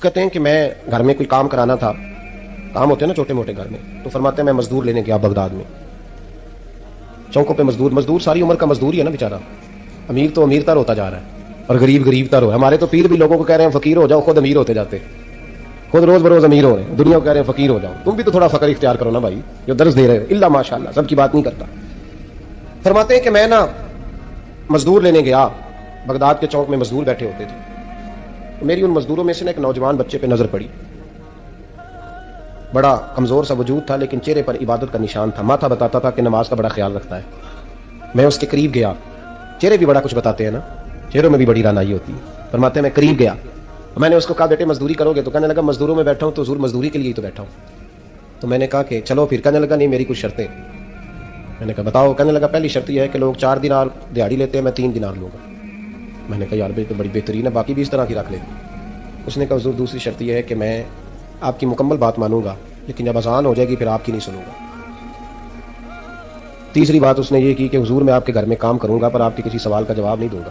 کہتے ہیں کہ میں گھر میں کوئی کام کرانا تھا، کام ہوتے ہیں نا چھوٹے موٹے گھر میں، تو فرماتے ہیں میں مزدور لینے گیا بغداد میں، چوکوں پہ مزدور ساری عمر کا مزدور ہی ہے نا بیچارہ، امیر تو امیر تر ہوتا جا رہا ہے اور غریب تر ہو. ہمارے تو پیر بھی لوگوں کو کہہ رہے ہیں فقیر ہو جاؤ، خود امیر ہوتے جاتے، خود روز بروز امیر ہو رہے ہیں، دنیا کو کہہ رہے ہیں فقیر ہو جاؤ. تم بھی تو تھوڑا فقر اختیار کرو نا بھائی، جو درس دے رہے ہو. الا ماشاء اللہ، سب کی بات نہیں کرتا. فرماتے ہیں کہ میں نا مزدور لینے گیا، بغداد کے چوک میں مزدور بیٹھے ہوتے تھے. میری ان مزدوروں میں سے ایک نوجوان بچے پہ نظر پڑی. بڑا کمزور سا وجود تھا لیکن چہرے پر عبادت کا نشان تھا. ماتھا بتاتا تھا کہ نماز کا بڑا خیال رکھتا ہے. میں اس کے قریب گیا. چہرے بھی بڑا کچھ بتاتے ہیں نا، چہروں میں بھی بڑی رانائی ہوتی ہے. فرماتے ہیں میں قریب گیا، میں نے اس کو کہا بیٹے مزدوری کرو گے؟ تو کہنے لگا مزدوروں میں بیٹھا ہوں تو حضور مزدوری کے لیے ہی تو بیٹھا ہوں. تو میں نے کہا کہ چلو پھر. کہنے لگا نہیں میری کچھ شرطیں. میں نے کہا بتاؤ. کہنے لگا پہلی شرط یہ ہے کہ لوگ 4 دینار دیہاڑی لیتے ہیں، میں 3 دینار لوں گا. میں نے کہا یار بھائی تو بڑی بہترین ہے، باقی بھی اس طرح کی رکھ لیتے. اس نے کہا حضور دوسری شرط یہ ہے کہ میں آپ کی مکمل بات مانوں گا لیکن جب اذان ہو جائے گی پھر آپ کی نہیں سنوں گا. تیسری بات اس نے یہ کی کہ حضور میں آپ کے گھر میں کام کروں گا پر آپ کے کسی سوال کا جواب نہیں دوں گا.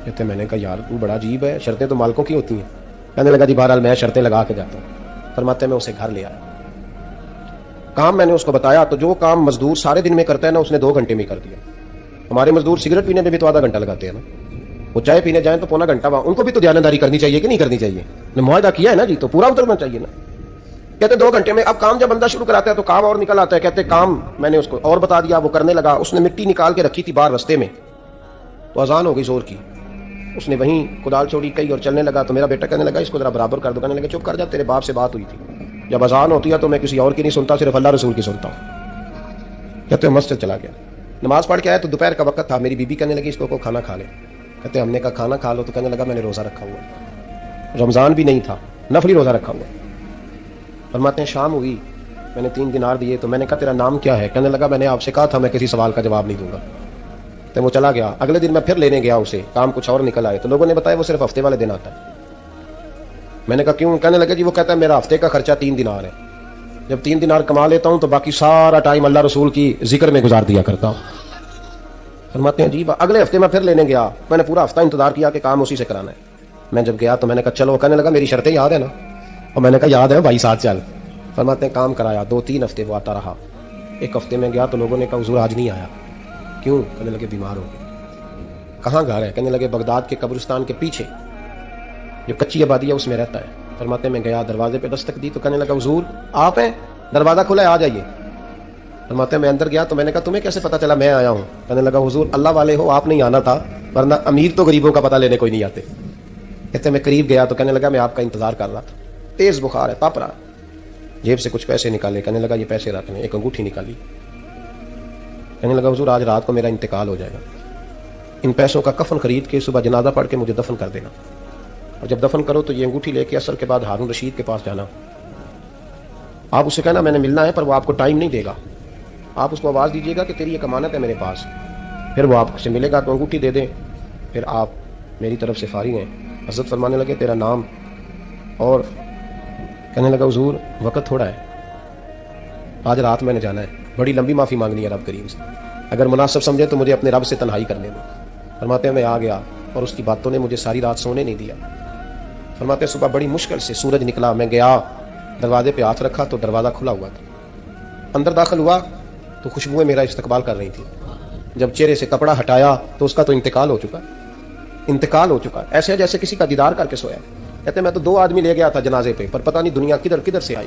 کہتے میں نے کہا یار تو بڑا عجیب ہے، شرطیں تو مالکوں کی ہوتی ہیں. کہنے لگا جی بہرحال میں شرطیں لگا کے جاتا ہوں. فرماتے ہیں میں اسے گھر لے آیا. کام میں نے اس کو بتایا تو جو کام مزدور سارے دن میں کرتا ہے نا اس نے 2 گھنٹے میں کر دیا. ہمارے مزدور سگریٹ پینے میں بھی تو آدھا گھنٹہ لگاتے ہیں نا، وہ چائے پینے جائیں تو پونا گھنٹہ. ان کو بھی تو دیانتداری کرنی چاہیے کہ نہیں کرنی چاہیے؟ معاہدہ کیا ہے نا جی، تو پورا اترنا چاہیے نا. کہتے 2 گھنٹے میں. اب کام جب بندہ شروع کراتا ہے تو کام اور نکل آتا ہے. کہتے کام میں نے اس کو اور بتا دیا، وہ کرنے لگا. اس نے مٹی نکال کے رکھی تھی باہر رستے میں، تو اذان ہو گئی زور کی. اس نے وہیں کدال چھوڑی کئی اور چلنے لگا. تو میرا بیٹا کہنے لگا اس کو ذرا برابر کر دو. کہنے لگا چپ کر جا، تیرے باپ سے بات ہوئی تھی، جب اذان ہوتی ہے تو میں کسی اور کی نہیں سنتا، صرف اللہ رسول کی سنتا ہوں. کہتے مسجد چلا گیا، نماز پڑھ کے آیا تو دوپہر کا وقت تھا. میری بیوی کہنے لگی اس کو کھانا کھا لے. کہتے ہم نے کہا کھانا کھا لو. تو کہنے لگا میں نے روزہ رکھا ہوا، رمضان بھی نہیں تھا، نفلی روزہ رکھا ہوا. فرماتے ہیں شام ہوئی، میں نے 3 دینار دیے. تو میں نے کہا تیرا نام کیا ہے؟ کہنے لگا میں نے آپ سے کہا تھا میں کسی سوال کا جواب نہیں دوں گا. تو وہ چلا گیا. اگلے دن میں پھر لینے گیا اسے، کام کچھ اور نکل آئے. تو لوگوں نے بتایا وہ صرف ہفتے والے دن آتا ہے. میں نے کہا کیوں؟ کہنے لگا جی وہ کہتا ہے میرا ہفتے کا خرچہ 3 دینار ہے، جب 3 دینار کما لیتا ہوں تو باقی سارا ٹائم اللہ رسول کی ذکر میں گزار دیا کرتا ہوں. فرماتے ہیں جی اگلے ہفتے میں پھر لینے گیا. میں نے پورا ہفتہ انتظار کیا کہ کام اسی سے کرانا ہے. میں جب گیا تو میں نے کہا چلو. کہنے لگا میری شرطیں یاد ہے نا؟ اور میں نے کہا یاد ہے بھائی ساتھ چل. فرماتے ہیں کام کرایا. 2-3 ہفتے وہ آتا رہا. ایک ہفتے میں گیا تو لوگوں نے کہا حضور آج نہیں آیا. کیوں؟ کہنے لگے بیمار ہو گئے. کہاں گھر ہے؟ کہنے لگے بغداد کے قبرستان کے پیچھے جو کچی آبادی ہے اس میں رہتا ہے. فرماتے ہیں میں گیا، دروازے پہ دستک دی تو کہنے لگا حضور آپ ہیں؟ دروازہ کھلا ہے آ جائیے. فرماتے ہیں میں اندر گیا تو میں نے کہا تمہیں کیسے پتا چلا میں آیا ہوں؟ کہنے لگا حضور اللہ والے ہو آپ نہیں آنا تھا، ورنہ امیر تو غریبوں کا پتہ لینے کوئی نہیں آتے. کہتے میں قریب گیا تو کہنے لگا میں آپ کا انتظار کر رہا تھا، تیز بخار ہے، تپ رہا. جیب سے کچھ پیسے نکالے. کہنے لگا یہ پیسے رکھنے. ایک انگوٹھی نکالی. کہنے لگا حضور آج رات کو میرا انتقال ہو جائے گا، ان پیسوں کا کفن خرید کے صبح جنازہ پڑھ کے مجھے دفن کر دینا، اور جب دفن کرو تو یہ انگوٹھی لے کے عصر کے بعد ہارون رشید کے پاس جانا. آپ اسے کہنا میں نے ملنا ہے پر وہ آپ کو ٹائم نہیں دے گا. آپ اس کو آواز دیجیے گا کہ تیری ایک امانت ہے میرے پاس. پھر وہ آپ سے ملے گا تو انگوٹھی دے دیں، پھر آپ میری طرف سے فارغ ہیں. حضرت فرمانے لگے تیرا نام؟ اور کہنے لگا حضور وقت تھوڑا ہے، آج رات میں نے جانا ہے، بڑی لمبی معافی مانگنی ہے رب کریم سے، اگر مناسب سمجھے تو مجھے اپنے رب سے تنہائی کرنے دیں. فرماتے ہیں میں آ گیا اور اس کی باتوں نے مجھے ساری رات سونے نہیں دیا. فرماتے ہیں صبح بڑی مشکل سے سورج نکلا. میں گیا، دروازے پہ ہاتھ رکھا تو دروازہ کھلا ہوا تھا. اندر داخل ہوا تو خوشبوئیں میرا استقبال کر رہی تھی. جب چہرے سے کپڑا ہٹایا تو اس کا تو انتقال ہو چکا. ایسے جیسے کسی کا دیدار کر کے سویا. کہتے میں تو 2 آدمی لے گیا تھا جنازے پہ، پر پتہ نہیں دنیا کدھر سے آئی،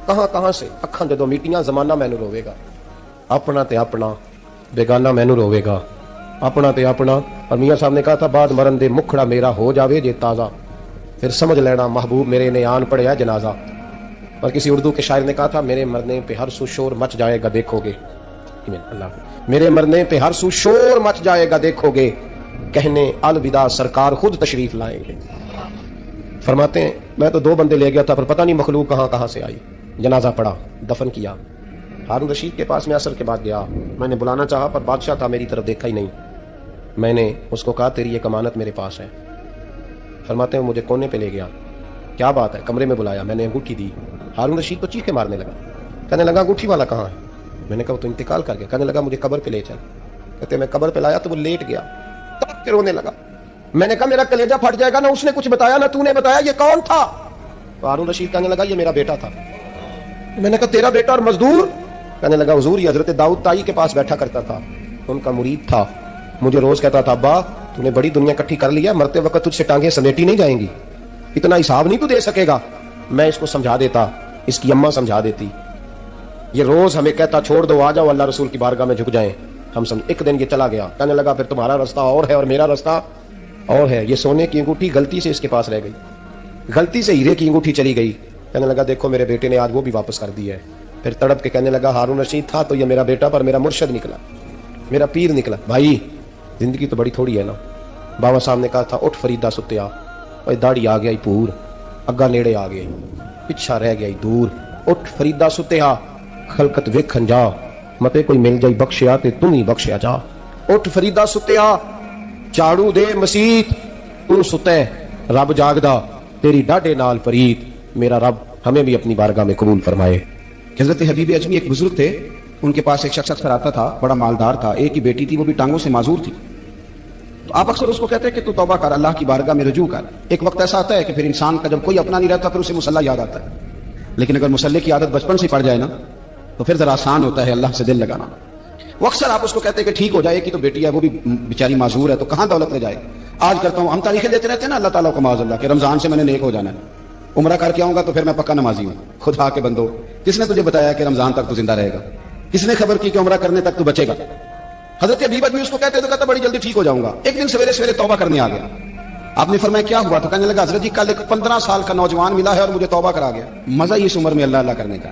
کہاں سے. اکھاں جدو میٹیاں زمانہ مینو روے گا، اپنا تے اپنا بیگانہ مینو روے گا، اپنا تے اپنا. اور میاں صاحب نے کہا تھا بعد مرن دے مکھڑا میرا ہو جاوے جے تازہ، پھر سمجھ لینا محبوب میرے نے آن پڑیا جنازہ. اور کسی اردو کے شاعر نے کہا تھا میرے مرنے پہ ہر سو شور مچ جائے گا دیکھو گے. میرے مرنے پہ ہر سو شور مچ جائے گا دیکھو گے، کہنے الوداع سرکار خود تشریف لائیں گے. فرماتے ہیں میں تو 2 بندے لے گیا تھا پر پتہ نہیں مخلوق کہاں سے آئی. جنازہ پڑھا، دفن کیا. ہارون رشید کے پاس میں عصر کے بعد گیا. میں نے بلانا چاہا پر بادشاہ تھا، میری طرف دیکھا ہی نہیں. میں نے اس کو کہا تیری ایک امانت میرے پاس ہے. فرماتے ہیں مجھے کونے پہ لے گیا. کیا بات ہے؟ کمرے میں بلایا. میں نے انگوٹھی دی. ہارون رشید تو چیخے مارنے لگا. کہنے لگا انگوٹھی والا کہاں ہے؟ میں نے کہا وہ تو انتقال کر گیا. کہنے لگا مجھے قبر پہ لے چل. کہتے میں قبر پہ لایا تو وہ لیٹ گیا، تڑپ کے رونے لگا. میں نے کہا میرا کلیجہ پھٹ جائے گا، نہ اس نے کچھ بتایا نہ تو نے بتایا، یہ کون تھا؟ تو ہارون رشید کہنے لگا یہ میرا بیٹا تھا۔ میں نے کہا تیرا بیٹا اور مزدور؟ کہنے لگا حضور یہ حضرت داؤد تائی کے پاس بیٹھا کرتا تھا، ان کا مرید تھا، مجھے روز کہتا تھا ابا تو نے بڑی دنیا کٹھی کر لیا، مرتے وقت تجھ سے ٹانگیں سمیٹی نہیں جائیں گی، اتنا حساب نہیں تو دے سکے گا۔ میں اس کو سمجھا دیتا، اس کی اماں سمجھا دیتی، یہ روز ہمیں کہتا چھوڑ دو آ جاؤ اللہ رسول کی بارگاہ میں جھک جائیں، ہم سمجھ۔ ایک دن یہ چلا گیا، کہنے لگا پھر تمہارا راستہ اور ہے اور میرا راستہ اور ہے۔ یہ سونے کی انگوٹھی غلطی سے اس کے پاس رہ گئی، غلطی سے ہیرے کی انگوٹھی چلی گئی۔ کہنے لگا دیکھو میرے بیٹے نے آج وہ بھی واپس کر دی ہے۔ پھر تڑپ کے کہنے لگا ہارون رشید تھا تو یہ میرا بیٹا پر میرا مرشد نکلا، میرا پیر نکلا۔ بھائی زندگی تو بڑی تھوڑی ہے نا۔ بابا صاحب نے کہا تھا اٹھ فریدا ستیا، اور داڑھی آ گیا پور، اگا نیڑے آ گئی، پچھا رہ گیا دور۔ اٹھ فریدا ستیا خلقت ویکھن جا، متے کوئی مل جائی بخشیا تے تم ہی بخشیا جا۔ اٹھ فریدا ستیا جھاڑو دے مسیت، تو ستے رب جاگدا تیری ڈاڈے نال فرید، میرا رب ہمیں بھی اپنی بارگاہ میں قبول فرمائے۔ حضرت حبیب اجمی ایک بزرگ تھے، ان کے پاس ایک شخص اکثر آتا تھا، بڑا مالدار تھا، ایک ہی بیٹی تھی، وہ بھی ٹانگوں سے معذور تھی۔ تو آپ اکثر اس کو کہتے ہیں کہ تو توبہ کر، اللہ کی بارگاہ میں رجوع کر۔ ایک وقت ایسا آتا ہے کہ پھر انسان کا جب کوئی اپنا نہیں رہتا پھر اسے مصلی یاد آتا ہے، لیکن اگر مصلی کی عادت بچپن سے پڑ جائے نا تو پھر ذرا آسان ہوتا ہے اللہ سے دل لگانا۔ وہ اکثر آپ اس کو کہتے ہیں کہ ٹھیک ہو جائے، کہ تو بیٹی ہے وہ بھی بیچاری معذور ہے تو کہاں دولت لے جائے۔ آج کرتا ہوں، ہم تاریخیں دیتے رہتے ہیں نا اللہ تعالیٰ کو معاذ اللہ کہ رمضان سے میں نے نیک ہو جانا ہے، عمرہ کر کے آؤں گا تو پھر میں پکا نمازی ہوں۔ خدا کے بندو، کس نے تجھے بتایا کہ رمضان تک تو زندہ رہے گا؟ کس نے خبر کی کہ عمرہ کرنے تک تو بچے گا؟ حضرت حبیب اجمی اس کو کہتے تو کہتا بڑی جلدی ٹھیک ہو جاؤں گا۔ ایک دن سویرے سویرے توبہ کرنے آ گیا، آپ نے فرمایا کیا ہوا؟ تو کہنے لگا حضرت جی کل ایک 15 سال کا نوجوان ملا ہے اور مجھے توبہ کرا گیا۔ مزہ ہی اس عمر میں اللہ اللہ کرنے کا،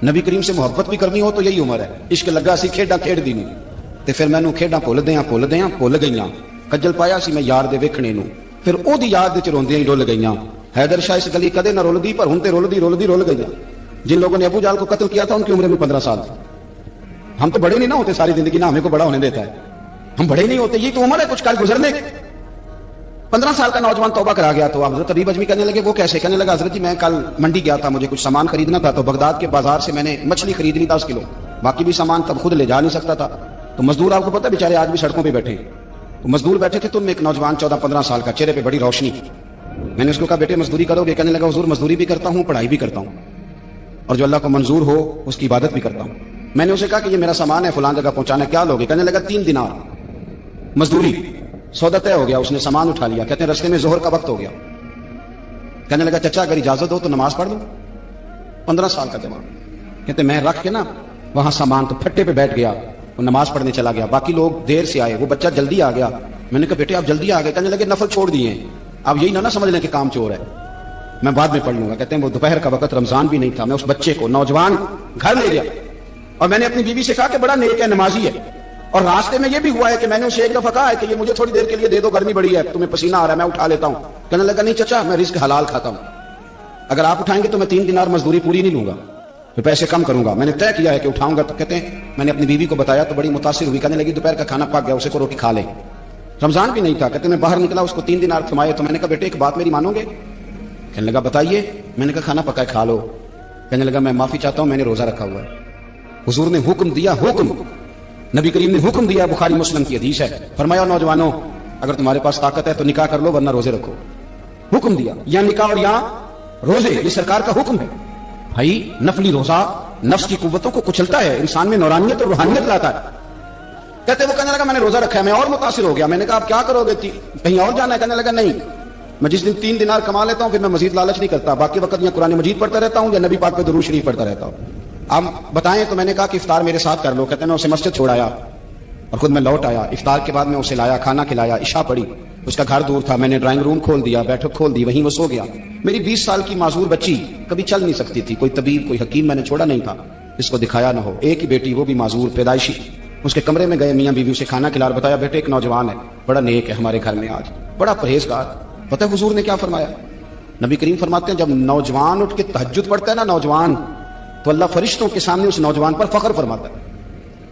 نبی کریم سے محبت بھی کرنی ہو تو یہی عمر ہے۔ عشق لگا سی کھیڈاں کھیڈ دی نہیں تے پھر مینوں کھیڈاں بھول گئیاں، کجل پایا سی میں یار دے ویکھنے نوں، پھر او دی یاد وچ روندیاں ہی ڈول گئیاں۔ حیدر شاہ اس گلی کدے نہ رول دی پر ہن تے رول گئیاں۔ جن لوگوں نے ابو جال کو قتل کیا تھا ان کی عمر میں 15 سال تھی۔ ہم تو بڑے نہیں نہ ہوتے ساری زندگی، نہ ہمیں کو بڑا ہونے دیتا ہے، ہم بڑے نہیں ہوتے، یہ تو عمر ہے کچھ کل گزرنے کی۔ 15 سال کا نوجوان توبہ کرا گیا تو حضرت حبیب اجمی کہنے لگے وہ کیسے؟ کہنے لگا حضرت جی میں کل منڈی گیا تھا، مجھے کچھ سامان خریدنا تھا، تو بغداد کے بازار سے میں نے مچھلی خرید لی 10 کلو، باقی بھی سامان تب خود لے جا نہیں سکتا تھا۔ تو مزدور آپ کو پتہ بیچارے آج بھی سڑکوں پہ بیٹھے، تو مزدور بیٹھے تھے، تو ان میں ایک نوجوان 14-15 سال کا، چہرے پہ بڑی روشنی۔ میں نے اس کو کہا بیٹے مزدوری کرو گے؟ کہنے لگا حضور مزدوری بھی کرتا ہوں، پڑھائی بھی کرتا ہوں، اور جو اللہ کو منظور ہو اس کی عبادت بھی کرتا ہوں۔ میں نے اسے کہا کہ یہ میرا سامان ہے فلاں جگہ پہنچانا، کیا لوگے؟ کہنے لگا 3 دینار مزدوری۔ سودا طے ہو گیا، اس نے سامان اٹھا لیا، کہتے ہیں رستے میں ظہر کا وقت ہو گیا۔ کہنے لگا چچا اگر اجازت ہو تو نماز پڑھ لوں۔ 15 سال کا جوان، کہتے میں رکھ کے نا وہاں سامان تو پھٹے پہ بیٹھ گیا، وہ نماز پڑھنے چلا گیا۔ باقی لوگ دیر سے آئے، وہ بچہ جلدی آ گیا۔ میں نے کہا بیٹے آپ جلدی آ گئے؟ کہنے لگے نفل چھوڑ دیے ہیں، آپ یہی نہ سمجھ لیں کہ کام چور ہے، میں بعد میں پڑھ لوں گا۔ کہتے ہیں وہ دوپہر کا وقت، رمضان بھی نہیں تھا، میں اس بچے کو نوجوان گھر لے گیا، اور میں نے اپنی بیوی سے کہا کہ بڑا نیک ہے، نمازی ہے، اور راستے میں یہ بھی ہوا ہے کہ میں نے اسے ایک دفعہ کہا ہے کہ یہ مجھے تھوڑی دیر کے لیے دے دو، گرمی بڑی ہے، تمہیں پسینہ آ رہا ہے، میں اٹھا لیتا ہوں۔ کہنے لگا نہیں چچا میں رزق حلال کھاتا ہوں، اگر آپ اٹھائیں گے تو میں 3 دینار مزدوری پوری نہیں لوں گا، میں پیسے کم کروں گا، میں نے طے کیا ہے کہ اٹھاؤں گا۔ تو کہتے ہیں میں نے اپنی بیوی کو بتایا تو بڑی متاثر ہوئی، کہنے لگی دوپہر کا کھانا پک گیا، اسے کو روٹی کھا لے۔ رمضان بھی نہیں تھا، کہتے میں باہر نکلا، اس کو 3 دینار تھمائے، تو میں نے کہا بیٹے ایک بات میری مانو گے؟ کہنے لگا بتائیے۔ میں نے کہا کھانا پکا ہے کھا لو۔ کہنے لگا میں معافی چاہتا ہوں، میں نے روزہ رکھا ہوا ہے۔ حضور نے حکم دیا، حکم نبی کریم نے حکم دیا، بخاری مسلم کی حدیث ہے، فرمایا نوجوانوں اگر تمہارے پاس طاقت ہے تو نکاح کر لو ورنہ روزے رکھو۔ حکم دیا، یا نکاح اور یا روزے، یہ سرکار کا حکم ہے۔ بھائی نفلی روزہ نفس کی قوتوں کو کچلتا ہے، انسان میں نورانیت اور روحانیت لاتا ہے۔ کہتے وہ کہنے لگا میں نے روزہ رکھا ہے، میں اور متاثر ہو گیا۔ میں نے کہا آپ کیا کرو گے؟ کہیں اور جانا ہے؟ کہنے لگا نہیں، میں جس دن 3 دینار کما لیتا ہوں پھر میں مزید لالچ نہیں کرتا، باقی وقت یا قرآن مجید پڑھتا رہتا ہوں یا نبی پاک پہ درود شریف پڑھتا رہتا ہوں۔ آپ بتائیں تو میں نے کہا کہ افطار میرے ساتھ کر لو۔ کہتے ہیں میں اسے مسجد چھوڑایا اور خود میں لوٹ آیا، افطار کے بعد میں اسے لایا، کھانا کھلایا، عشاء پڑھی، اس کا گھر دور تھا، میں نے ڈرائنگ روم کھول دیا، بیٹھک کھول دی، وہیں وہ سو گیا۔ میری 20 سال کی معذور بچی کبھی چل نہیں سکتی تھی، کوئی طبیب کوئی حکیم میں نے چھوڑا نہیں تھا جس کو دکھایا نہ ہو، ایک ہی بیٹی وہ بھی معذور پیدائشی۔ اس کے کمرے میں گئے، میاں بیوی اسے کھانا کھلا، بتایا بیٹے ایک نوجوان ہے بڑا نیک ہے ہمارے گھر میں، آج بڑا پرہیزگار۔ پتہ ہے حضور نے کیا فرمایا؟ نبی کریم فرماتے ہیں جب نوجوان اٹھ کے تہجد پڑھتا ہے نا نوجوان، تو اللہ فرشتوں کے سامنے اس نوجوان پر فخر فرماتا ہے۔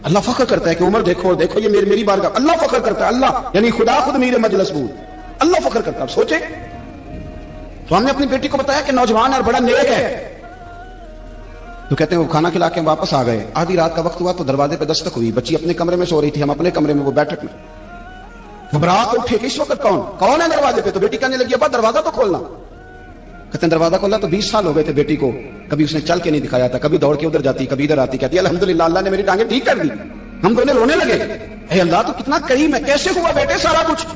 اللہ فخر کرتا ہے کہ عمر دیکھو دیکھو یہ میری بارگاہ، اللہ فخر کرتا ہے، اللہ یعنی خدا خود میرے مجلس بود، اللہ فخر کرتا ہے۔ سوچے تو ہم نے اپنی بیٹی کو بتایا کہ نوجوان اور بڑا نیک ہے، تو کہتے ہیں وہ کھانا کھلا کے واپس آ گئے۔ آدھی رات کا وقت ہوا تو دروازے پہ دستک ہوئی، بچی اپنے کمرے میں سو رہی تھی، ہم اپنے کمرے میں، وہ بیٹھک میں۔ گھبرا کے اٹھے کہ اس وقت کون ہے دروازے پہ؟ تو بیٹی کہنے لگی ابا دروازہ تو کھولنا. کہتے ہیں دروازہ کھولا تو 20 سال ہو گئے تھے بیٹی کو, کبھی اس نے چل کے نہیں دکھایا تھا, کبھی دوڑ کے ادھر جاتی کبھی ادھر آتی, کہتی الحمدللہ اللہ نے میری ٹانگیں ٹھیک کر دی. ہم دونوں رونے لگے, اے اللہ تو کتنا کریم ہے, کیسے ہوا بیٹے سارا کچھ؟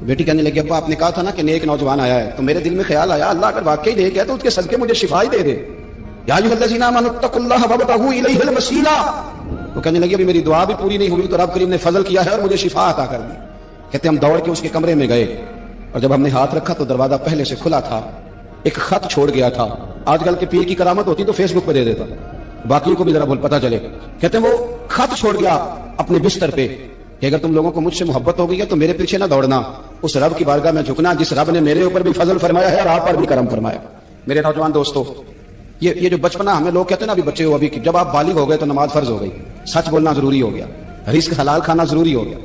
بیٹی کہنے لگی ابا آپ نے کہا تھا نا کہ نیک نوجوان آیا ہے, تو میرے دل میں خیال آیا اللہ اگر واقعی نیک ہے تو اس کے صدقے مجھے شفا ہی دے دے. یا ایھا الذین آمنوا اتقوا اللہ وابتغوا الیہ الوسیلہ. وہ کہنے لگی ابھی میری دعا بھی پوری نہیں ہوئی تو رب کریم نے فضل کیا ہے اور مجھے شفا عطا کر دی. کہتے ہم دوڑ کے اس کے کمرے میں گئے اور جب ہم نے ہاتھ رکھا تو دروازہ پہلے سے کھلا تھا, ایک خط چھوڑ گیا تھا. آج کل کے پیر کی کرامت ہوتی تو فیس بک پہ دے دیتا, باقی کو بھی ذرا پتہ چلے. کہتے ہیں وہ خط چھوڑ گیا اپنے بستر پہ کہ اگر تم لوگوں کو مجھ سے محبت ہو گئی ہے تو میرے پیچھے نہ دوڑنا, اس رب کی بارگاہ میں جھکنا جس رب نے میرے اوپر بھی فضل فرمایا ہے اور آپ پر بھی کرم فرمایا. میرے نوجوان دوستو, یہ جو بچپنا ہمیں لوگ کہتے ہیں نا ابھی بچے ہو, ابھی جب آپ بالغ ہو گئے تو نماز فرض ہو گئی, سچ بولنا ضروری ہو گیا, رزق حلال کھانا ضروری ہو گیا.